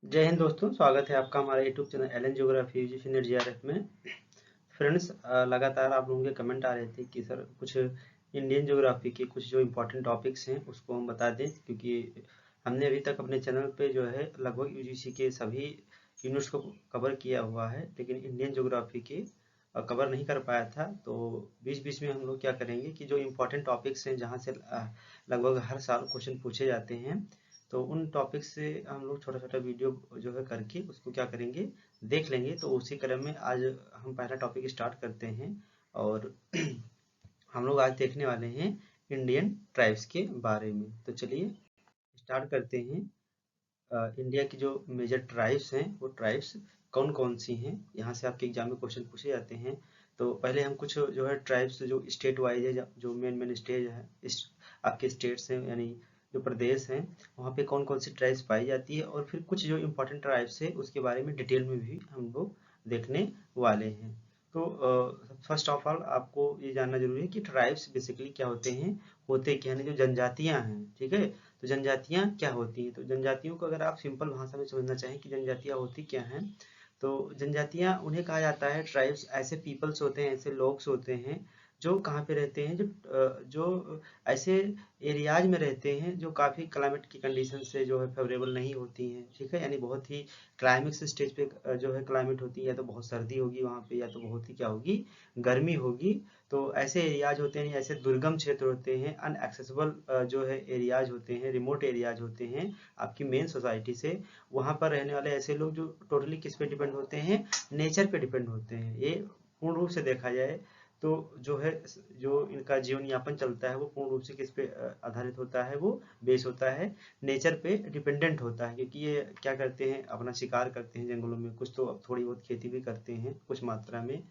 जय हिंद दोस्तों, स्वागत है आपका हमारे YouTube channel L N geography UGC NET JRF में। फ्रेंड्स, लगातार आप लोगों के कमेंट आ रहे थे कि सर कुछ इंडियन ज्योग्राफी के कुछ जो इम्पोर्टेंट टॉपिक्स हैं उसको हम बता दें, क्योंकि हमने अभी तक अपने चैनल पे जो है लगभग यूजीसी के सभी यूनिट्स को कवर किया हुआ है, लेकिन इंडियन ज्योग्राफी के कवर नहीं कर पाया था। तो बीच बीच में हम लोग क्या करेंगे कि जो इम्पोर्टेंट टॉपिक्स हैं जहाँ से लगभग हर साल क्वेश्चन पूछे जाते हैं, तो उन टॉपिक से हम लोग छोटा छोटा वीडियो जो है करके उसको क्या करेंगे, देख लेंगे। तो उसी क्रम में आज हम पहला टॉपिक स्टार्ट करते हैं। और हम लोग आज देखने वाले हैं इंडियन ट्राइब्स के बारे में। तो चलिए स्टार्ट करते हैं। इंडिया की जो मेजर ट्राइब्स हैं वो ट्राइब्स कौन कौन सी हैं, यहाँ से आपके एग्जाम में क्वेश्चन पूछे जाते हैं। तो पहले हम कुछ जो है ट्राइब्स जो स्टेट वाइज है, जो मेन मेन स्टेज है आपके स्टेट्स हैं, यानी जो प्रदेश हैं वहाँ पे कौन कौन सी ट्राइब्स पाई जाती है, और फिर कुछ जो इम्पोर्टेंट ट्राइब्स है उसके बारे में डिटेल में भी हम लोग देखने वाले हैं। तो फर्स्ट ऑफ ऑल आपको ये जानना जरूरी है कि ट्राइब्स बेसिकली क्या होते हैं, होते क्या हैं, जो जनजातियां हैं। ठीक है, तो जनजातियां क्या होती हैं? तो जनजातियों को अगर आप सिंपल भाषा में समझना चाहें कि जनजातियां होती क्या हैं, तो जनजातियां उन्हें कहा जाता है, ट्राइब्स ऐसे पीपल्स होते हैं, ऐसे लोग्स होते हैं जो कहाँ पे रहते हैं, जो ऐसे एरियाज में रहते हैं जो काफ़ी क्लाइमेट की कंडीशन से जो है फेवरेबल नहीं होती हैं। ठीक है, यानी बहुत ही क्लाइमेक्स स्टेज पे जो है क्लाइमेट होती है, या तो बहुत सर्दी होगी वहाँ पे, या तो बहुत ही क्या होगी, गर्मी होगी। तो ऐसे एरियाज होते हैं, ऐसे दुर्गम क्षेत्र होते हैं, अनएक्सेसिबल जो है एरियाज होते हैं, रिमोट एरियाज होते हैं आपकी मेन सोसाइटी से। वहाँ पर रहने वाले ऐसे लोग जो टोटली किस पे डिपेंड होते हैं, नेचर पे डिपेंड होते हैं। ये पूर्ण रूप से देखा जाए तो जो है, जो इनका जीवन यापन चलता है वो पूर्ण रूप से किस पे आधारित होता है, वो बेस होता है, नेचर पे डिपेंडेंट होता है। क्योंकि ये क्या करते हैं, अपना शिकार करते हैं जंगलों में, कुछ तो थोड़ी बहुत खेती भी करते हैं कुछ मात्रा में।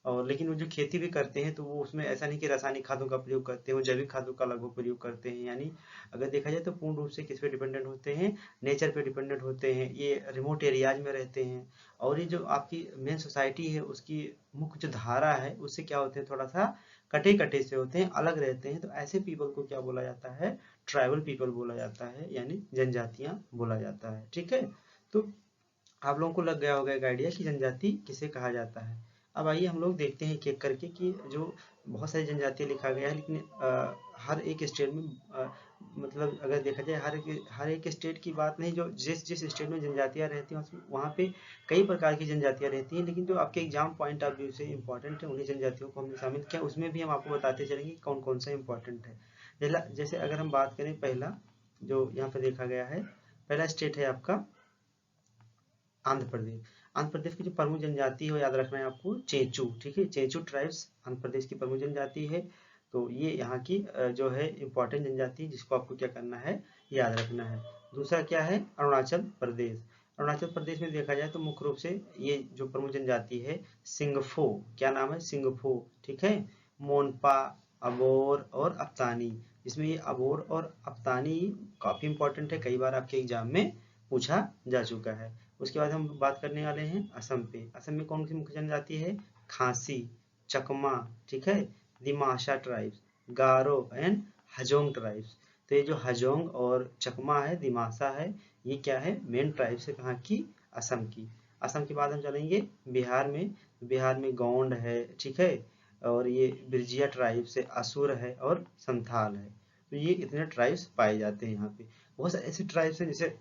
और लेकिन वो जो खेती भी करते हैं तो वो उसमें ऐसा नहीं कि रासायनिक खादों का प्रयोग करते हैं, वो जैविक खादों का लगभग प्रयोग करते हैं। यानी अगर देखा जाए तो पूर्ण रूप से किस पे डिपेंडेंट होते हैं, नेचर पे डिपेंडेंट होते हैं। ये रिमोट एरियाज में रहते हैं। और ये जो आपकी मेन सोसाइटी है उसकी मुख्य जो धारा है उससे क्या होते हैं, थोड़ा सा कटे कटे से होते हैं, अलग रहते हैं। तो ऐसे पीपल को क्या बोला जाता है, ट्राइबल पीपल बोला जाता है, यानी जनजातियां बोला जाता है। ठीक है, तो आप लोगों को लग गया होगा एक आइडिया कि जनजाति किसे कहा जाता है। अब आइए हम लोग देखते हैं एक एक करके कि जो बहुत सारी जनजातियां लिखा गया है, लेकिन हर एक स्टेट में मतलब अगर देखा जाए हर एक स्टेट की बात नहीं, जो जिस जिस स्टेट में जनजातियां रहती हैं वहाँ पे कई प्रकार की जनजातियां रहती हैं, लेकिन जो आपके एग्जाम पॉइंट ऑफ व्यू से इंपॉर्टेंट है उन्हीं जनजातियों को हमने शामिल किया। उसमें भी हम आपको बताते चलेंगे कौन कौन सा इंपॉर्टेंट है। जैसे अगर हम बात करें, पहला जो यहाँ पे देखा गया है, पहला स्टेट है आपका आंध्र प्रदेश। आंध्र प्रदेश की जो प्रमुख जनजाति है वो याद रखना है आपको, चेंचू। ठीक है, चेंचू ट्राइब्स आंध्र प्रदेश की प्रमुख जनजाति है। तो ये यहाँ की जो है इम्पोर्टेंट जनजाति है, जिसको आपको क्या करना है, याद रखना है। दूसरा क्या है, अरुणाचल प्रदेश। अरुणाचल प्रदेश में देखा जाए तो मुख्य रूप से ये जो प्रमुख जनजाति है, सिंगफो। क्या नाम है, सिंगफो। ठीक है, मोनपा, अबोर और अप्तानी। इसमें ये अबोर और अप्तानी काफी इंपॉर्टेंट है, कई बार आपके एग्जाम में पूछा जा चुका है। उसके बाद हम बात करने वाले हैं असम पे। असम में कौन सी मुख्य जनजाति है, खासी, चकमा। ठीक है, Dimasa tribes, Garo and Hajong tribes. तो ये जो हजोंग और चकमा है, दिमासा है, ये क्या है, मेन ट्राइब्स है कहाँ की, असम की। असम के बाद हम चलेंगे बिहार में। बिहार में गोंड है, ठीक है, और ये बिरजिया ट्राइब्स है, असुर है और संथाल है। तो ये इतने ट्राइब्स पाए जाते हैं यहाँ पे। बहुत सारे ऐसे ट्राइब्स हैं जैसे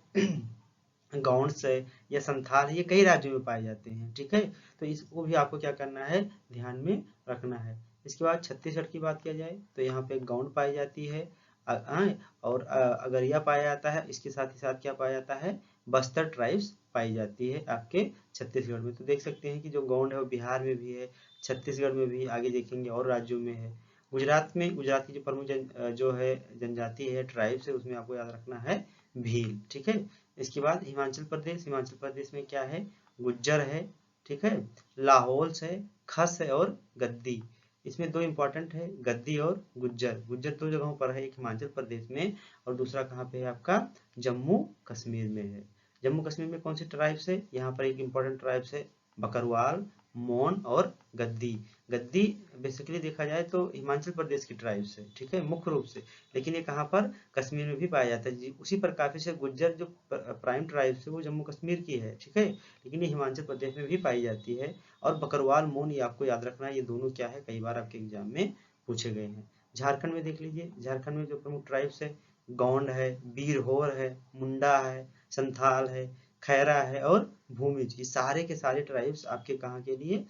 गौंड्स है या संथाल है, ये कई राज्यों में पाए जाते हैं। ठीक है, तो इसको भी आपको क्या करना है, ध्यान में रखना है। इसके बाद छत्तीसगढ़ की बात किया जाए तो यहाँ पे गौंड पाई जाती है, और अगरिया पाया जाता है। इसके साथ ही साथ क्या पाया जाता है, बस्तर ट्राइब्स पाई जाती है आपके छत्तीसगढ़ में। तो देख सकते हैं कि जो गौंड है वो बिहार में भी है, छत्तीसगढ़ में भी, आगे देखेंगे और राज्यों में है। गुजरात में, गुजरात की जो प्रमुख जो है जनजाति है, ट्राइब्स है, उसमें आपको याद रखना है भील। ठीक है, इसके बाद हिमाचल प्रदेश। हिमाचल प्रदेश में क्या है, गुज्जर है, ठीक है, लाहौल्स है, खस है और गद्दी। इसमें दो इंपॉर्टेंट है, गद्दी और गुज्जर। गुज्जर दो जगहों पर है, एक हिमाचल प्रदेश में और दूसरा कहाँ पे है आपका, जम्मू कश्मीर में है। जम्मू कश्मीर में कौन सी ट्राइब्स है, यहाँ पर एक इंपॉर्टेंट ट्राइब्स है, बकरवाल, मोन और गद्दी। गद्दी बेसिकली देखा जाए तो हिमाचल प्रदेश की ट्राइब्स है, ठीक है, मुख्य रूप से, लेकिन ये कहाँ पर, कश्मीर में भी पाया जाता है जी। उसी पर काफी से गुज्जर जो प्राइम ट्राइब्स है वो जम्मू कश्मीर की है, ठीक है, लेकिन ये हिमाचल प्रदेश में भी पाई जाती है। और बकरवाल, मोन, ये आपको याद रखना है, ये दोनों क्या है, कई बार आपके एग्जाम में पूछे गए हैं। झारखंड में देख लीजिए, झारखंड में जो प्रमुख ट्राइब्स है, गौंड है, बीरहोर है, मुंडा है, संथाल है, खैरा है और भूमिज, ये सारे के सारे ट्राइब्स आपके कहाँ के लिए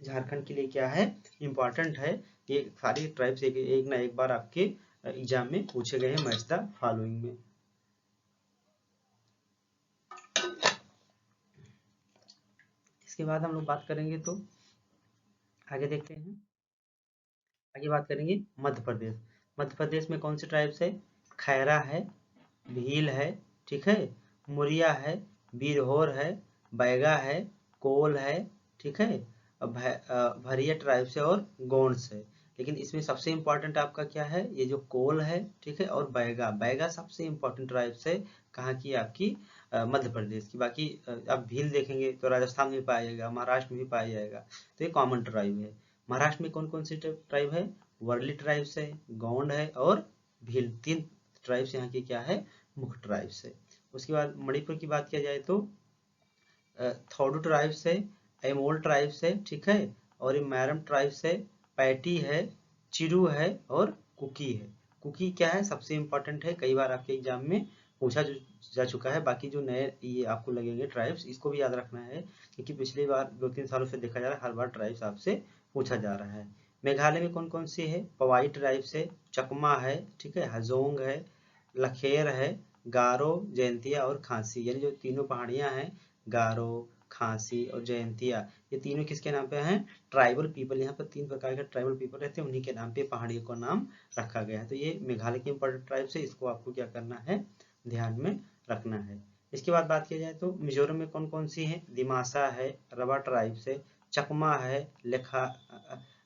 झारखंड के लिए क्या है, इंपॉर्टेंट है। ये सारी ट्राइब्स एक ना एक बार आपके एग्जाम में पूछे गए हैं मैच द फॉलोइंग में। इसके बाद हम लोग बात करेंगे तो आगे देखते हैं, आगे बात करेंगे मध्य प्रदेश। मध्य प्रदेश में कौन सी ट्राइब्स है, खैरा है, भील है, ठीक है, मुरिया है, बीरहोर है, बैगा है, कोल है, ठीक है, भरिया ट्राइब्स है और गोंड्स है। लेकिन इसमें सबसे इंपॉर्टेंट आपका क्या है, ये जो कोल है, ठीक है, और बैगा, बैगा सबसे इंपॉर्टेंट ट्राइब्स है, कहाँ की, आपकी मध्य प्रदेश की। बाकी आप भील देखेंगे तो राजस्थान में पाया जाएगा, महाराष्ट्र में भी पाया जाएगा, तो ये कॉमन ट्राइब है। महाराष्ट्र में कौन कौन सी ट्राइब है, वर्ली ट्राइब्स है, गौंड है और भील, तीन ट्राइब्स यहाँ की क्या है, मुख्य ट्राइब्स है। उसके बाद मणिपुर की बात किया जाए तो थोडू ट्राइब्स है, एमोल ट्राइब्स है, ठीक है, और ये मैरम ट्राइब्स है, पैटी है, चिरू है और कुकी है। कुकी क्या है, सबसे इंपॉर्टेंट है, कई बार आपके एग्जाम में पूछा जा चुका है। बाकी जो नए ये आपको लगेंगे ट्राइब्स, इसको भी याद रखना है, क्योंकि पिछली बार 2-3 सालों से देखा जा रहा है, हर बार ट्राइब्स आपसे पूछा जा रहा है। मेघालय में कौन कौन सी है, पवाई ट्राइब्स है, चकमा है, ठीक है, हजोंग है, लखेर है, गारो, जयंतिया और खासी, यानी जो तीनों पहाड़ियां हैं, गारो, खासी और जयंतिया, ये तीनों किसके नाम पे हैं, ट्राइबल पीपल। यहाँ पर 3 प्रकार के ट्राइबल पीपल रहते हैं, उन्हीं के नाम पे पहाड़ियों का नाम रखा गया है। तो ये मेघालय के इंपॉर्टेंट ट्राइब्स है, इसको आपको क्या करना है, ध्यान में रखना है। इसके बाद बात की जाए तो मिजोरम में कौन कौन सी है, दिमासा है, रबा ट्राइब्स है, चकमा है,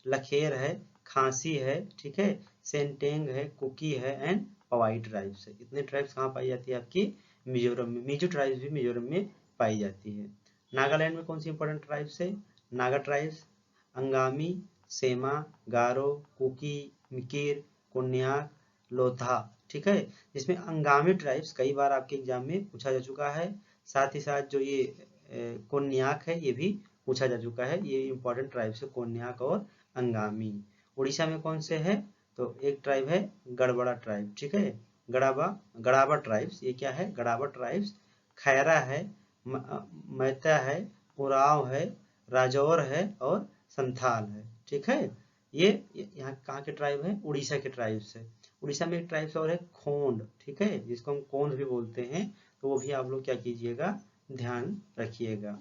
लखेर है, खांसी है, ठीक है, सेंटेंग है, कुकी है एंड पवाई ट्राइब्स है। इतने ट्राइब्स कहाँ पाई जाती है, आपकी मिजोरम में। मिजो ट्राइब्स भी मिजोरम में पाई जाती है। नागालैंड में कौन सी इंपॉर्टेंट ट्राइब्स है, नागा ट्राइब्स, अंगामी, सेमा, गारो, कुकी, मिकिर, कोन्याक, लोथा, ठीक है, जिसमें अंगामी ट्राइब्स कई बार आपके एग्जाम में पूछा जा चुका है। साथ ही साथ जो ये कोन्याक है, ये भी पूछा जा चुका है। ये इंपॉर्टेंट ट्राइब्स है, कोन्याक और अंगामी। उड़ीसा में कौन से है, तो एक ट्राइब है गड़बड़ा ट्राइब, ठीक है, गड़ाबा ट्राइब्स, ये क्या है, गड़ाबा ट्राइब्स। खैरा है, मैता है, उराव है, राजौर है और संथाल है, ठीक है। ये यहाँ कहाँ के ट्राइब है, उड़ीसा के ट्राइब्स है। उड़ीसा में एक ट्राइब्स और है खोंड, ठीक है, जिसको हम कोंड भी बोलते हैं, तो वो भी आप लोग क्या कीजिएगा, ध्यान रखिएगा।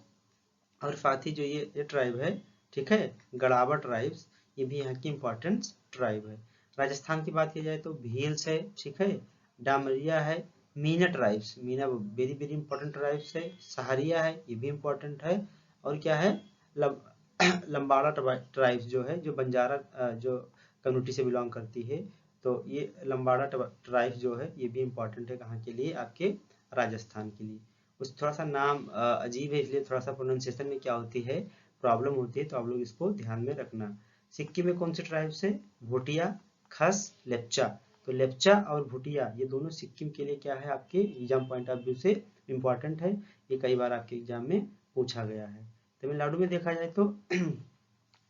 और साथ ही जो ये ट्राइब है, ठीक है, गड़ाबा ट्राइब्स, ये भी यहाँ की इंपॉर्टेंट ट्राइब है। राजस्थान की बात की जाए तो भील्स है, ठीक है, डामरिया है, Meena tribes, Meena very very important tribes है, सहारिया है, ये भी इंपॉर्टेंट है। और क्या है, लंबाड़ा ट्राइब्स जो है, जो बंजारा जो कम्युनिटी से बिलोंग करती है, तो ये लंबाड़ा ट्राइब्स जो है, ये भी इंपॉर्टेंट है, कहाँ के लिए, आपके राजस्थान के लिए। उस थोड़ा सा नाम अजीब है, इसलिए थोड़ा सा प्रोनाउंसिएशन में क्या होती है, प्रॉब्लम होती है, तो आप लोग इसको ध्यान में रखना। सिक्किम में कौन से ट्राइब्स है, भूटिया, खस, लेप्चा। तो लेप्चा और भूटिया, ये दोनों सिक्किम के लिए क्या है, आपके एग्जाम पॉइंट ऑफ व्यू से इंपॉर्टेंट है, ये कई बार आपके एग्जाम में पूछा गया है। तमिलनाडु में देखा जाए तो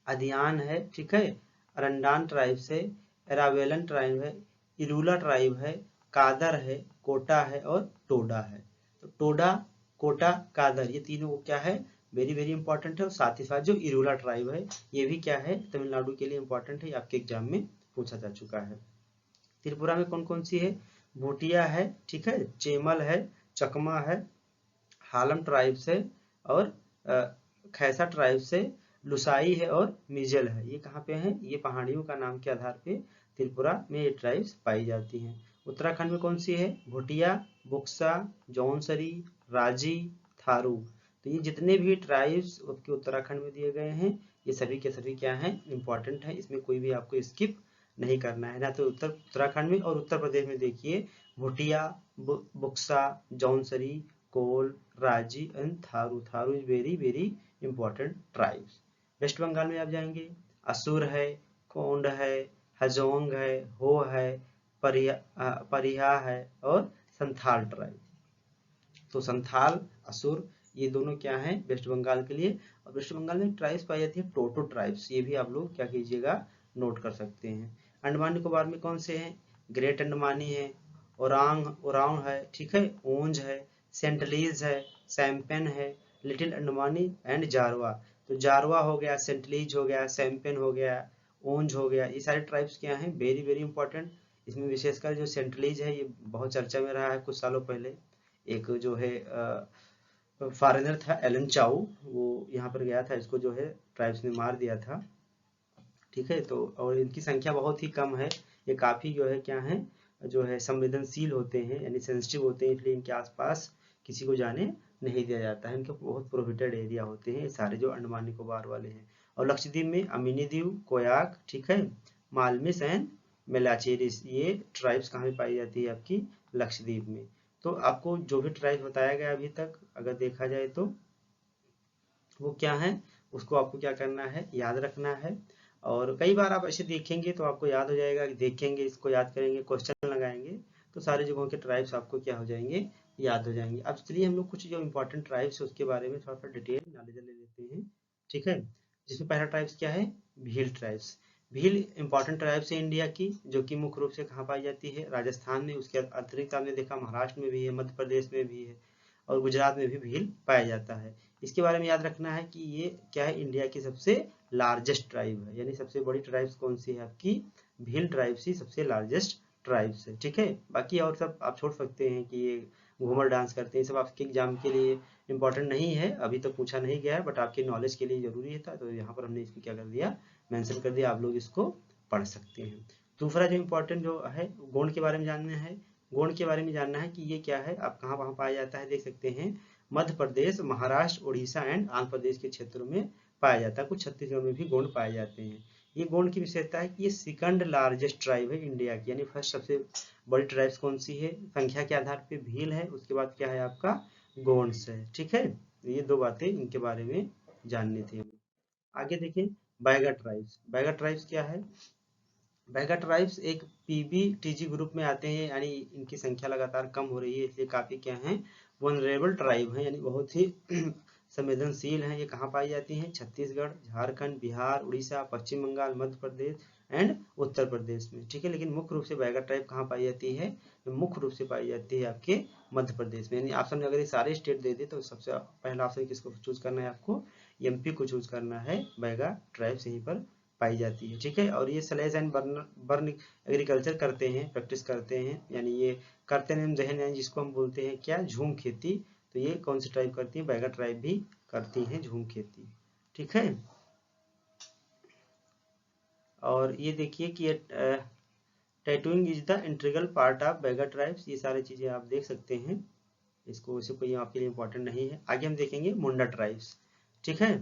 अदियान है, ठीक है, अरंडान ट्राइब्स है, एरावेलन ट्राइब है, इरूला ट्राइब है, कादर है, कोटा है और टोडा है। तो टोडा, कोटा, कादर, ये तीनों क्या है, वेरी वेरी इंपॉर्टेंट है। और साथ ही साथ जो इरूला ट्राइब है, ये भी क्या है, तमिलनाडु के लिए इंपॉर्टेंट है, आपके एग्जाम में पूछा जा चुका है। त्रिपुरा में कौन कौन सी है, भूटिया है, ठीक है, चेमल है, चकमा है, हालम ट्राइब्स है और खैसा ट्राइब्स है, लुसाई है और मिजल है। ये कहाँ पे है, ये पहाड़ियों का नाम के आधार पे त्रिपुरा में ये ट्राइब्स पाई जाती हैं। उत्तराखंड में कौन सी है, भुटिया, बुक्सा, जौनसरी, राजी, थारू। तो ये जितने भी ट्राइब्स आपके उत्तराखंड में दिए गए हैं, ये सभी के सभी क्या हैं, इंपॉर्टेंट है, इसमें कोई भी आपको स्किप नहीं करना है ना। तो उत्तराखंड में और उत्तर प्रदेश में देखिए, Bhutia, Buxa, Jaunsari, Kol, Raji and Tharu. Tharu is very very important tribes. West Bengal में आप जाएंगे, असुर है, कोंड है, हजोंग है, हो है, परिहा है और संथाल ट्राइब। तो संथाल, असुर, ये दोनों क्या है वेस्ट बंगाल के लिए। और वेस्ट बंगाल में ट्राइब्स पाई जाती है टोटो ट्राइब्स, ये भी आप लोग क्या कीजिएगा नोट कर सकते हैं। अंडमान निकोबार में कौन से हैं, ग्रेट अंडमानी है, ओरांग है, ठीक है, ओंज है, सेंटलीज है, सैम्पेन है, लिटिल अंडमानी एंड जारवा। तो जारवा हो गया, सेंटलीज हो गया, सैम्पेन हो गया, ओंज हो गया, ये सारे ट्राइब्स क्या हैं, वेरी वेरी इंपॉर्टेंट। इसमें विशेषकर जो सेंटलीज है ये बहुत चर्चा में रहा है कुछ सालों पहले। एक जो है फॉरेनर था एलन चाउ, वो यहाँ पर गया था, इसको जो है ट्राइब्स ने मार दिया था, ठीक है। तो और इनकी संख्या बहुत ही कम है, ये काफी जो है क्या है, जो है संवेदनशील होते हैं यानी सेंसिटिव होते हैं, इसलिए इनके आसपास किसी को जाने नहीं दिया जाता है, इनके बहुत प्रोहिबिटेड एरिया होते हैं ये सारे जो अंडमान निकोबार वाले हैं। और लक्षद्वीप में अमिनी द्वीप, कोयाक, ठीक है, मालमिस एंड मेलाचेरिस, ये ट्राइब्स कहाँ पे पाई जाती है आपकी लक्षद्वीप में। तो आपको जो भी ट्राइब बताया गया अभी तक अगर देखा जाए तो वो क्या है, उसको आपको क्या करना है, याद रखना है। और कई बार आप ऐसे देखेंगे तो आपको याद हो जाएगा, देखेंगे इसको याद करेंगे, क्वेश्चन लगाएंगे तो सारे जगहों के ट्राइब्स आपको क्या हो जाएंगे, याद हो जाएंगे। अब चलिए हम लोग कुछ जो इंपॉर्टेंट ट्राइब्स है उसके बारे में थोड़ा सा डिटेल नॉलेज ले लेते हैं, ठीक है। जिसमें पहला ट्राइब्स क्या है, Bhil tribes. Bhil important tribes है इंडिया की, जो कि मुख्य रूप से कहाँ पाई जाती है, राजस्थान में। उसके अतिरिक्त आपने देखा महाराष्ट्र में भी है, मध्य प्रदेश में भी है और गुजरात में भी भील पाया जाता है। इसके बारे में याद रखना है कि ये क्या है, इंडिया की सबसे लार्जेस्ट ट्राइब है, यानी सबसे बड़ी ट्राइब्स कौन सी है आपकी, भील ट्राइब्स ही सबसे लार्जेस्ट ट्राइब्स है, ठीक है। बाकी और सब आप छोड़ सकते हैं कि ये घूमर डांस करते हैं, सब आपके एग्जाम के लिए इंपॉर्टेंट नहीं है, अभी तक पूछा नहीं गया है, बट आपके नॉलेज के लिए जरूरी था, तो यहाँ पर हमने इसको क्या कर दिया, मेंशन कर दिया, आप लोग इसको पढ़ सकते हैं। दूसरा जो इम्पोर्टेंट जो है, गोंड के बारे में जानना है। गोंड के बारे में जानना है कि ये क्या है, आप कहाँ वहाँ पाया जाता है, देख सकते हैं मध्य प्रदेश, महाराष्ट्र, उड़ीसा एंड आंध्र प्रदेश के क्षेत्रों में पाया जाता है, कुछ छत्तीसगढ़ में भी गोंड पाए जाते हैं। ये गोंड की विशेषता है कि ये सेकंड लार्जेस्ट ट्राइब है इंडिया की, यानी फर्स्ट सबसे बड़ी ट्राइब्स कौन सी है, संख्या के आधार पे भील है, उसके बाद क्या है आपका गोंड्स है, ठीक है। ये दो बातें इनके बारे में जाननी थी। आगे देखें, बैगा ट्राइब्स। बैगा ट्राइब्स क्या है, बैगा ट्राइब्स एक पीबीटीजी ग्रुप में आते हैं, यानी इनकी संख्या लगातार कम हो रही है, इसलिए काफी क्या है, वनरेबल ट्राइब है, यानी बहुत ही संवेदनशील हैं। ये कहाँ पाई जाती हैं, छत्तीसगढ़, झारखंड, बिहार, उड़ीसा, पश्चिम बंगाल, मध्य प्रदेश एंड उत्तर प्रदेश में, ठीक है। लेकिन मुख्य रूप से बैगा ट्राइब कहाँ पाई जाती है, मुख्य रूप से पाई जाती है आपके मध्य प्रदेश में। यानी ऑप्शन में अगर ये सारे स्टेट दे दे तो सबसे पहला ऑप्शन किसको चूज करना है, आपको एमपी को चूज करना है, बैगा ट्राइब्स यहीं पर पाई जाती है, ठीक है। और ये स्लेज एंड बर्न एग्रीकल्चर करते हैं, प्रैक्टिस करते हैं, यानी ये करते हैं जहन, यानी जिसको हम बोलते हैं क्या, झूम खेती। तो ये कौन सी ट्राइब करती है, बैगा ट्राइब भी करती है झूम खेती, ठीक है। और ये देखिए कि tattooing is the integral part of Baiga tribes, ये सारी चीजें आप देख सकते हैं, इसको वैसे कोई आपके लिए इंपॉर्टेंट नहीं है। आगे हम देखेंगे मुंडा ट्राइब्स, ठीक है।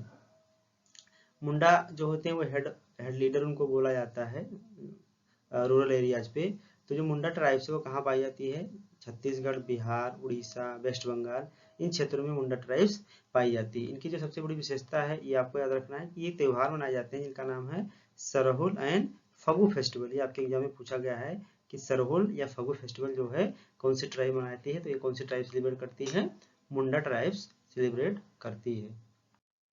मुंडा जो होते हैं वो हेड हेड लीडर उनको बोला जाता है रूरल एरियाज पे। तो जो मुंडा ट्राइब्स है वो कहाँ पाई जाती है, छत्तीसगढ़, बिहार, उड़ीसा, वेस्ट बंगाल, इन क्षेत्रों में मुंडा ट्राइब्स पाई जाती है। इनकी जो सबसे बड़ी विशेषता है, ये आपको याद रखना है कि ये त्यौहार मनाए जाते हैं जिनका नाम है सरहुल एंड फगू फेस्टिवल। ये आपके एग्जाम में पूछा गया है कि सरहुल या फगू फेस्टिवल जो है कौन सी ट्राइब मनाती है, तो ये कौन सी ट्राइब सेलिब्रेट करती है, मुंडा ट्राइब्स सेलिब्रेट करती है।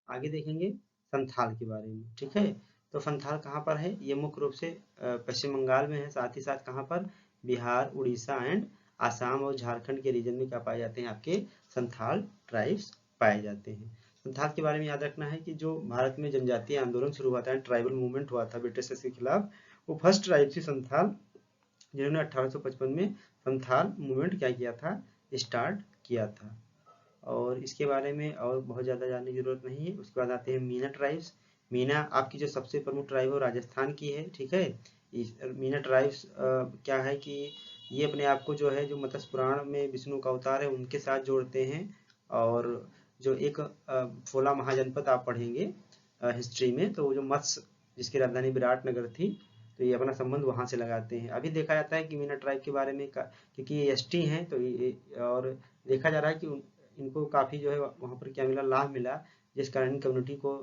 आगे देखेंगे संथाल के बारे में, ठीक है। तो संथाल कहाँ पर है, ये मुख्य रूप से पश्चिम बंगाल में है, साथ ही साथ कहाँ पर, बिहार, उड़ीसा एंड आसाम और झारखंड के रीजन में क्या पाए जाते हैं, आपके संथाल ट्राइब्स पाए जाते हैं। संथाल के बारे में याद रखना है कि जो भारत में जनजातीय आंदोलन शुरू हुआ था, ट्राइबल मूवमेंट हुआ था ब्रिटिश के खिलाफ, वो फर्स्ट ट्राइब थी संथाल, जिन्होंने 1855 में संथाल मूवमेंट क्या किया था, स्टार्ट किया था। और इसके बारे में और बहुत ज़्यादा जानने की जरूरत नहीं है। उसके बाद आते हैं मीना ट्राइब्स। मीना आपकी जो सबसे प्रमुख ट्राइब है राजस्थान की है, ठीक है। इस मीना ट्राइब्स क्या है कि ये अपने आप को जो है, जो मत्स्य पुराण में विष्णु का अवतार है उनके साथ जोड़ते हैं। और जो एक फोला महाजनपद आप पढ़ेंगे हिस्ट्री में, तो जो मत्स्य जिसकी राजधानी विराटनगर थी, तो ये अपना संबंध वहां से लगाते हैं। अभी देखा जाता है कि मीना ट्राइब के बारे में क्योंकि ये एसटी हैं, तो ये और देखा जा रहा है कि इनको काफ़ी जो है वहाँ पर क्या मिला, लाभ मिला, जिस कारण कम्युनिटी को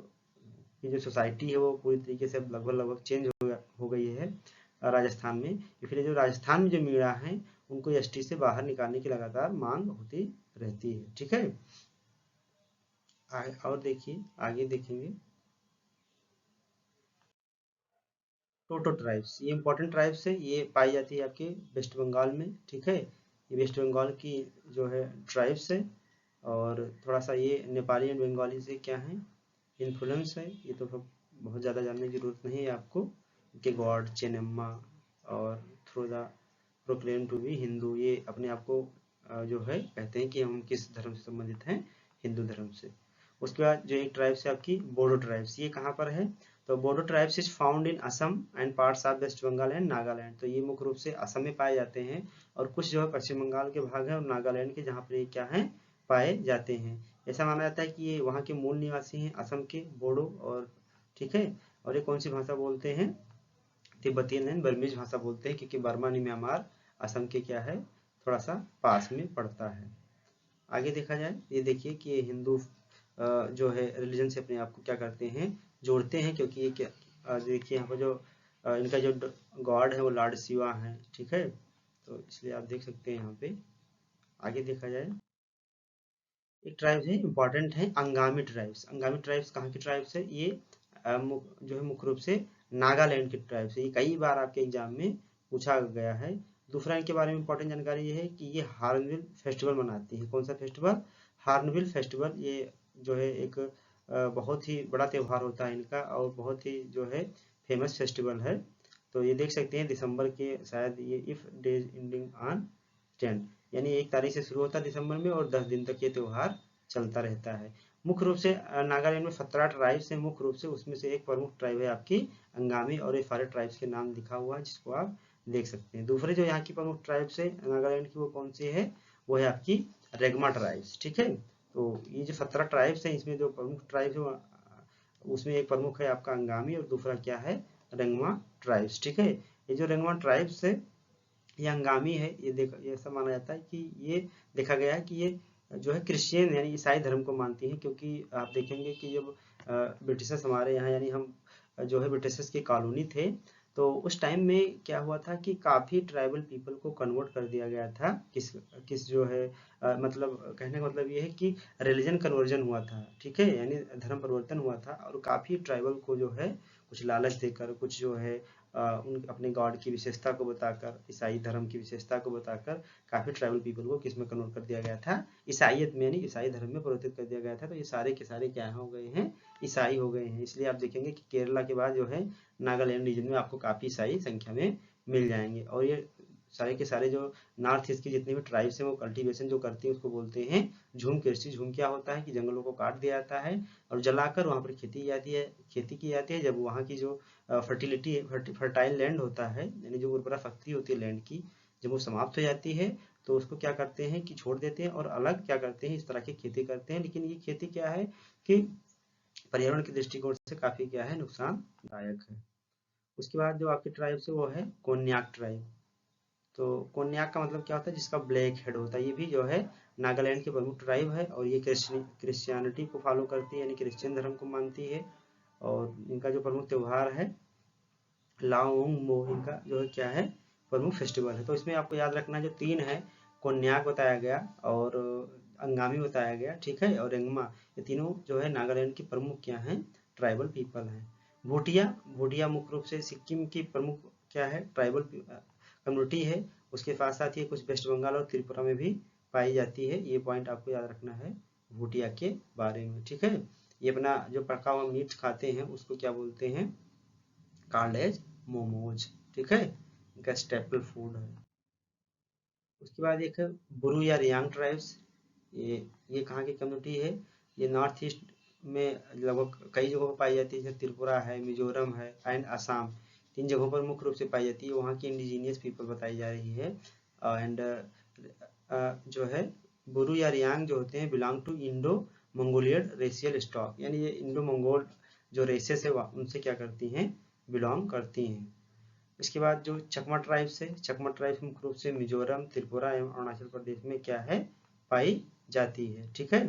की जो सोसाइटी है वो पूरी तरीके से लगभग चेंज हो गई है राजस्थान में। इसलिए जो राजस्थान में जो मीणा है उनको एसटी से बाहर निकालने की लगातार मांग होती रहती है। ठीक है, और देखिए आगे देखेंगे टोटो ट्राइब्स। ये इंपॉर्टेंट ट्राइब्स है, ये पाई जाती है आपके वेस्ट बंगाल में। ठीक है, ये वेस्ट बंगाल की जो है ट्राइब्स है, और थोड़ा सा ये नेपाली एंड बंगाली से क्या है इन्फ्लुएंस है। ये तो सब बहुत ज़्यादा जानने की जरूरत नहीं है आपको कि गॉड चेन्नम्मा और through the proclaim to be Hindu, ये अपने आप को जो है कहते हैं कि हम किस धर्म से संबंधित हैं, हिंदू धर्म से। उसके बाद जो एक ट्राइब्स है आपकी बोडो ट्राइब्स, ये कहाँ पर है, तो Bodo tribes is found in Assam and parts of West Bengal and Nagaland. तो ये मुख्य रूप से असम में पाए जाते हैं, और कुछ जो है पश्चिम बंगाल के भाग है और नागालैंड के, जहाँ पर ये क्या है पाए जाते हैं। ऐसा माना जाता है कि ये वहाँ के मूल निवासी हैं असम के बोडो, और ठीक है, और ये कौन सी भाषा बोलते हैं, तिब्बतियन एंड बर्मीज भाषा बोलते हैं, क्योंकि बर्मा म्यांमार असम के क्या है थोड़ा सा पास में पड़ता है। आगे देखा जाए, ये देखिए कि ये हिंदू जो है रिलीजन से अपने आप को क्या करते हैं जोड़ते हैं, क्योंकि ये क्या देखिए यहाँ पर जो इनका जो गॉड है वो लॉर्ड शिवा है। ठीक है, तो इसलिए आप देख सकते हैं यहाँ पे। आगे देखा जाए, एक ट्राइब्स है इंपॉर्टेंट है अंगामी ट्राइब्स। अंगामी ट्राइब्स कहाँ की ट्राइब्स है, ये जो है मुख्य रूप से नागालैंड की ट्राइब्स है। ये कई बार आपके एग्जाम में पूछा गया है। दूसरा इनके बारे में इंपॉर्टेंट जानकारी ये है कि ये हार्नबिल फेस्टिवल मनाती है। कौन सा फेस्टिवल, हार्नबिल फेस्टिवल। ये जो है एक बहुत ही बड़ा त्यौहार होता है इनका, और बहुत ही जो है फेमस फेस्टिवल है। तो ये देख सकते हैं दिसंबर के शायद ये इफ डेज एंडिंग ऑन 10, यानी 1 तारीख से शुरू होता है दिसंबर में, और 10 दिन तक ये त्यौहार चलता रहता है। मुख्य रूप से नागालैंड में 17 ट्राइब्स हैं मुख्य रूप से, उसमें से एक प्रमुख ट्राइब है आपकी अंगामी, और ये सारे ट्राइब्स के नाम लिखा हुआ है जिसको आप देख सकते हैं। दूसरे जो यहाँ की प्रमुख ट्राइब्स है नागालैंड की, वो कौन सी है, वो है आपकी रेगमा ट्राइब्स। ठीक है, तो ये जो 17 ट्राइब्स हैं इसमें जो प्रमुख ट्राइब है उसमें एक प्रमुख है आपका अंगामी, और दूसरा क्या है रेंगमा ट्राइब्स। ठीक है, ये जो रेंगमा ट्राइब्स है ये अंगामी है। ये ऐसा माना जाता है कि ये देखा गया है कि ये जो है क्रिश्चियन यानी ईसाई धर्म को मानती हैं, क्योंकि आप देखेंगे कि जब ब्रिटिशर्स हमारे यहाँ यानी हम जो है ब्रिटिशर्स की कॉलोनी थे, तो उस टाइम में क्या हुआ था कि काफ़ी ट्राइबल पीपल को कन्वर्ट कर दिया गया था। किस किस जो है मतलब कहने का मतलब ये है कि रिलीजन कन्वर्जन हुआ था। ठीक है, यानी धर्म परिवर्तन हुआ था, और काफ़ी ट्राइबल को जो है कुछ लालच देकर, कुछ जो है उन अपने गॉड की विशेषता को बताकर, ईसाई धर्म की विशेषता को बताकर काफ़ी ट्राइबल पीपल को किस में कन्वर्ट कर दिया गया था, ईसाइयत में, यानी ईसाई धर्म में परिवर्तित कर दिया गया था। तो ये सारे के सारे क्या हो गए हैं, ईसाई हो गए हैं। इसलिए आप देखेंगे कि केरला के बाद जो है नागालैंड रीजन में आपको काफ़ी ईसाई संख्या में मिल जाएंगे। और ये सारे के सारे जो नॉर्थ ईस्ट की जितने भी ट्राइब्स हैं वो कल्टीवेशन जो करती हैं उसको बोलते हैं झूम कृषि। झूम क्या होता है कि जंगलों को काट दिया जाता है और जलाकर वहाँ पर खेती की जाती है। जब वहाँ की जो फर्टिलिटी फर्टाइल लैंड होता है, यानी जो उर्वरा शक्ति होती है लैंड की, जब वो समाप्त हो जाती है तो उसको क्या करते हैं कि छोड़ देते हैं और अलग क्या करते हैं इस तरह की खेती करते हैं। लेकिन ये खेती क्या है कि पर्यावरण के दृष्टिकोण से काफ़ी क्या है नुकसानदायक है। उसके बाद जो आपकी ट्राइब है वो है कोन्याक ट्राइब। तो कोन्याक का मतलब क्या होता है, जिसका ब्लैक हेड होता है। ये भी जो है नागालैंड की प्रमुख ट्राइब है, और ये क्रिश्चियनिटी को फॉलो करती है, यानी क्रिश्चियन धर्म को मानती है। और इनका जो प्रमुख त्यौहार है लाओंग मो, इनका जो है क्या है प्रमुख फेस्टिवल है। तो इसमें आपको याद रखना जो 3 है, कोन्याक बताया गया और अंगामी बताया गया, ठीक है, और रेंगमा, ये तीनों जो है नागालैंड की प्रमुख क्या हैं ट्राइबल पीपल हैं। भूटिया, भूटिया मुख्य रूप से सिक्किम की प्रमुख क्या है ट्राइबल कम्युनिटी है। उसके साथ साथ ये कुछ वेस्ट बंगाल और त्रिपुरा में भी पाई जाती है। ये पॉइंट आपको याद रखना है भूटिया के बारे में, ठीक है। ये अपना जो पका हुआ मीट खाते हैं उसको क्या बोलते हैं, कॉल्ड एज मोमोज, ठीक है, इनका स्टेपल फूड है। उसके बाद एक है बुरु या रियांग ट्राइब्स। ये कहाँ की कम्युनिटी है, ये नॉर्थ ईस्ट में लगभग कई जगहों पर पाई जाती है, जैसे त्रिपुरा है, मिजोरम है एंड असम। 3 जगहों पर मुख्य रूप से पाई जाती है। वहाँ की इंडिजीनियस पीपल बताई जा रही है। एंड जो है बुरु या रियांग जो होते हैं belong to Indo Mongolian racial stock, यानी ये इंडो मंगोल जो रेसेस है उनसे क्या करती हैं बिलोंग करती हैं। इसके बाद जो चकमा ट्राइब्स है, चकमा ट्राइब्स मुख्य रूप से मिजोरम, त्रिपुरा एवं अरुणाचल प्रदेश में क्या है पाई जाती है, ठीक है।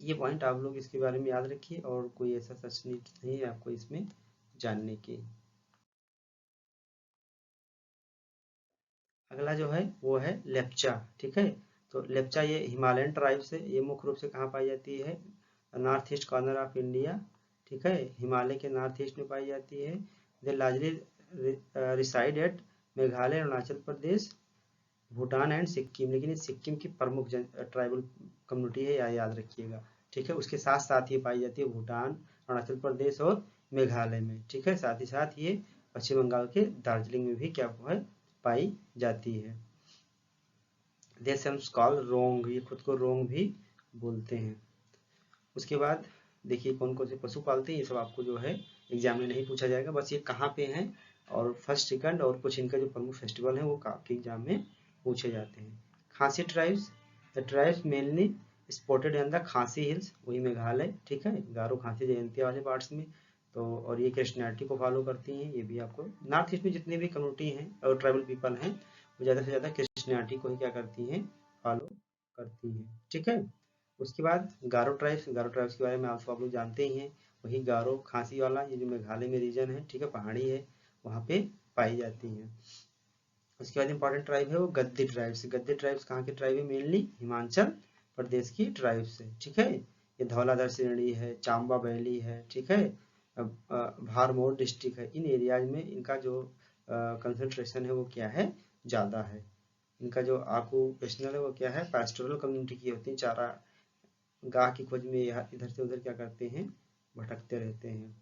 ये पॉइंट आप लोग इसके बारे में याद रखिए और कोई ऐसा सच नीड नहीं है आपको इसमें जानने की। अगला जो है वो है लेप्चा। ठीक है, तो लेप्चा ये हिमालयन ट्राइब से, ये मुख्य रूप से कहाँ पाई जाती है, north east corner of India. ठीक है, हिमालय के नॉर्थ ईस्ट में पाई जाती है। They largely reside at Meghalaya, Arunachal Pradesh, Bhutan and Sikkim. लेकिन ये सिक्किम की प्रमुख ट्राइबल कम्युनिटी है, याद रखिएगा। ठीक है, उसके साथ साथ ये पाई जाती है भूटान, अरुणाचल प्रदेश और मेघालय में। ठीक है, साथ ही साथ ये पश्चिम बंगाल के दार्जिलिंग में भी क्या है पाई जाती है। देशम्स कॉल रोंग, ये खुद को रोंग भी बोलते हैं। उसके बाद देखिए कौन कौन से पशु पालते हैं, ये सब आपको जो है एग्जाम में नहीं पूछा जाएगा, बस ये कहाँ पे हैं और फर्स्ट सेकंड और कुछ इनका जो प्रमुख फेस्टिवल है वो आपके एग्जाम में पूछे जाते हैं। खासी tribes, the tribes mainly spotted in the खासी हिल्स, वही मेघालय। ठीक है, गारो खासी जयंतिया वाले पार्ट्स में। तो और ये क्रिश्चियनिटी को फॉलो करती हैं, ये भी आपको नॉर्थ ईस्ट में जितने भी कम्युनिटी हैं और ट्राइबल पीपल हैं वो ज़्यादा से ज़्यादा क्रिश्चियनिटी को ही क्या करती हैं, फॉलो करती हैं। ठीक है, उसके बाद गारो ट्राइब्स, गारो ट्राइब्स के बारे में आप लोग जानते ही हैं, वही गारो खासी वाला, ये जो मेघालय में रीजन है, ठीक है, पहाड़ी है, वहाँ पे पाई जाती हैं। उसके बाद इंपॉर्टेंट ट्राइब है वो गद्दी ट्राइब्स। गद्दी ट्राइब्स कहाँ के ट्राइब है, मेनली हिमाचल प्रदेश की ट्राइब्स है। ठीक है, ये धौलाधर श्रेणी है, चांबा वैली है, ठीक है, भारमोर डिस्ट्रिक्ट है, इन एरियाज में इनका जो कंसंट्रेशन है वो क्या है, ज़्यादा है। इनका जो ऑक्यूपेशनल है वो क्या है, पैस्टोरल कम्युनिटी की होती है, चारा गाह की खोज में यह इधर से उधर क्या करते हैं, भटकते रहते हैं।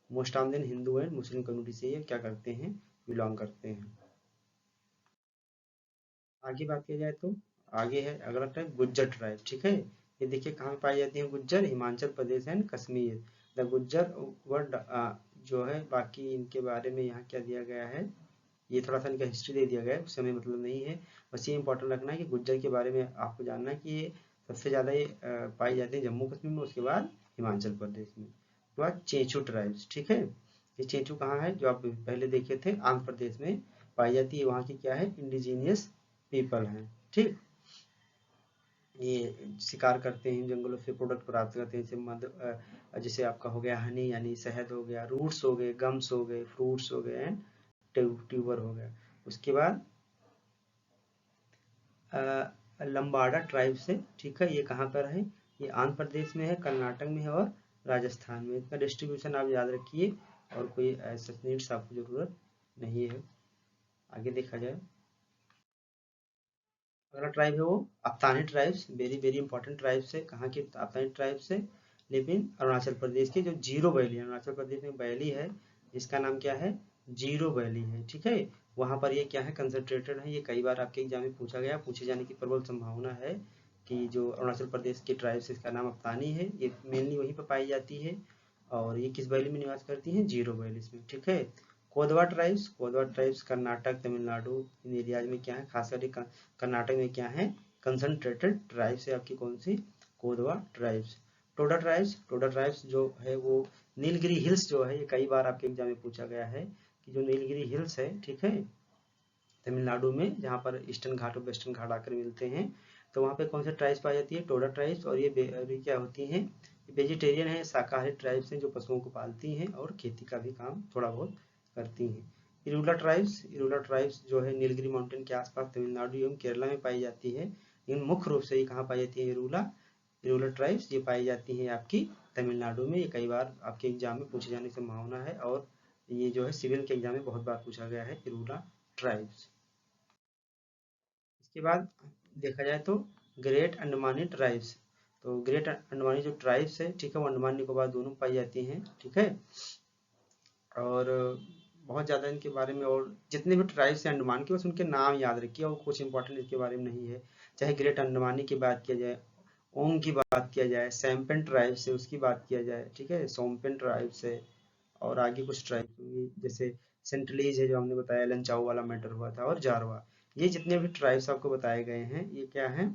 मोस्ट ऑफ दिन हिंदू एंड मुस्लिम कम्युनिटी से ये क्या करते हैं, बिलोंग करते हैं। आगे बात किया जाए तो आगे है अगला टाइप गुज्जर ट्राइब। ठीक है, ये देखिए कहाँ पे पाई जाती है Gujjar, Himachal Pradesh and Kashmir. The Gujjar word जो है, बाकी इनके बारे में यहाँ क्या दिया गया है, ये थोड़ा सा इनका हिस्ट्री दे दिया गया है, उससे हमें मतलब नहीं है। बस ये इंपॉर्टेंट रखना है कि गुज्जर के बारे में आपको जानना है कि ये सबसे ज़्यादा ये पाई जाती है जम्मू कश्मीर में, उसके बाद हिमाचल प्रदेश में, उसके बाद चेंचू ट्राइब्स। ठीक है, ये चेंचू कहाँ है, जो आप पहले देखे थे आंध्र प्रदेश में पाई जाती है, वहाँ की क्या है, इंडिजीनियस पीपल हैं। ठीक, ये शिकार करते हैं, जंगलों से प्रोडक्ट प्राप्त करते हैं, जैसे जैसे आपका हो गया हनी यानी शहद हो गया, रूट्स हो गए, गम्स हो गए, फ्रूट्स हो गए एंड ट्यूबर हो गया। उसके बाद लंबाडा ट्राइब से, ठीक है, ये कहाँ पर है, ये आंध्र प्रदेश में है, कर्नाटक में है और राजस्थान में। इसका डिस्ट्रीब्यूशन आप याद रखिए और कोई ऐसा नीड्स आपको जरूरत नहीं है। आगे देखा जाए, अगला ट्राइब है वो Aftani tribes, very very important tribes है। कहाँ की अफ्तानी ट्राइब्स है, लेकिन अरुणाचल प्रदेश की जो जीरो वैली है, अरुणाचल प्रदेश में वैली है जिसका नाम क्या है, जीरो वैली है। ठीक है, वहाँ पर ये क्या है, कंसंट्रेटेड है। ये कई बार आपके एग्जाम में पूछा गया, पूछे जाने की प्रबल संभावना है कि जो अरुणाचल प्रदेश की ट्राइब्स इसका नाम अफ्तानी है, ये मेनली वहीं पर पाई जाती है। और ये किस वैली में निवास करती हैं, जीरो वैलीज में। ठीक है, कोदवा ट्राइब्स, कोदवा ट्राइब्स कर्नाटक, तमिलनाडु, इन एरियाज में क्या है, खासकर कर्नाटक में क्या है, कंसंट्रेटेड ट्राइब्स है आपकी कौन सी, Kodava tribes. Toda tribes, Toda tribes जो है वो नीलगिरी हिल्स जो है, ये कई बार आपके एग्जाम में पूछा गया है कि जो नीलगिरी हिल्स है, ठीक है, तमिलनाडु में, जहाँ पर ईस्टर्न घाट और वेस्टर्न घाट आकर मिलते हैं, तो वहाँ पे कौन से ट्राइब्स पाई जाती है, टोडा ट्राइब्स। और ये क्या होती हैं, वेजिटेरियन है, शाकाहारी ट्राइब्स हैं जो पशुओं को पालती हैं और खेती का भी काम थोड़ा बहुत करती हैं। इरूला ट्राइब्स, इरूला ट्राइब्स जो है नीलगिरी माउंटेन के आसपास तमिलनाडु एवं केरला में पाई जाती है। इन मुख्य रूप से ये कहाँ पाई जाती है, इरूला, इरूला ट्राइब्स ये पाई जाती है आपकी तमिलनाडु में। ये कई बार आपके एग्जाम में पूछे जाने की संभावना है और ये जो है सिविल के एग्जाम में बहुत बार पूछा गया है, इरूला ट्राइब्स। इसके बाद देखा जाए तो ग्रेट अंडमानी ट्राइब्स, तो ग्रेट अंडमानी जो ट्राइब्स है, ठीक है, वो अंडमान निकोबार दोनों पाई जाती हैं। ठीक है, और बहुत ज़्यादा इनके बारे में और जितने भी ट्राइब्स हैं अंडमान के, बस उनके नाम याद रखिए और कुछ इंपॉर्टेंट इसके बारे में नहीं है। चाहे ग्रेट अंडमानी की बात किया जाए, ओंग की बात किया जाए, सैम्पन ट्राइब से उसकी बात किया जाए, ठीक है, सोम्पेन ट्राइब से, और आगे कुछ ट्राइब होंगी जैसे सेंटलीज है जो हमने बताया, लंचाऊ वाला मैटर हुआ था, और जारवा। ये जितने भी ट्राइब्स आपको बताए गए हैं ये क्या हैं,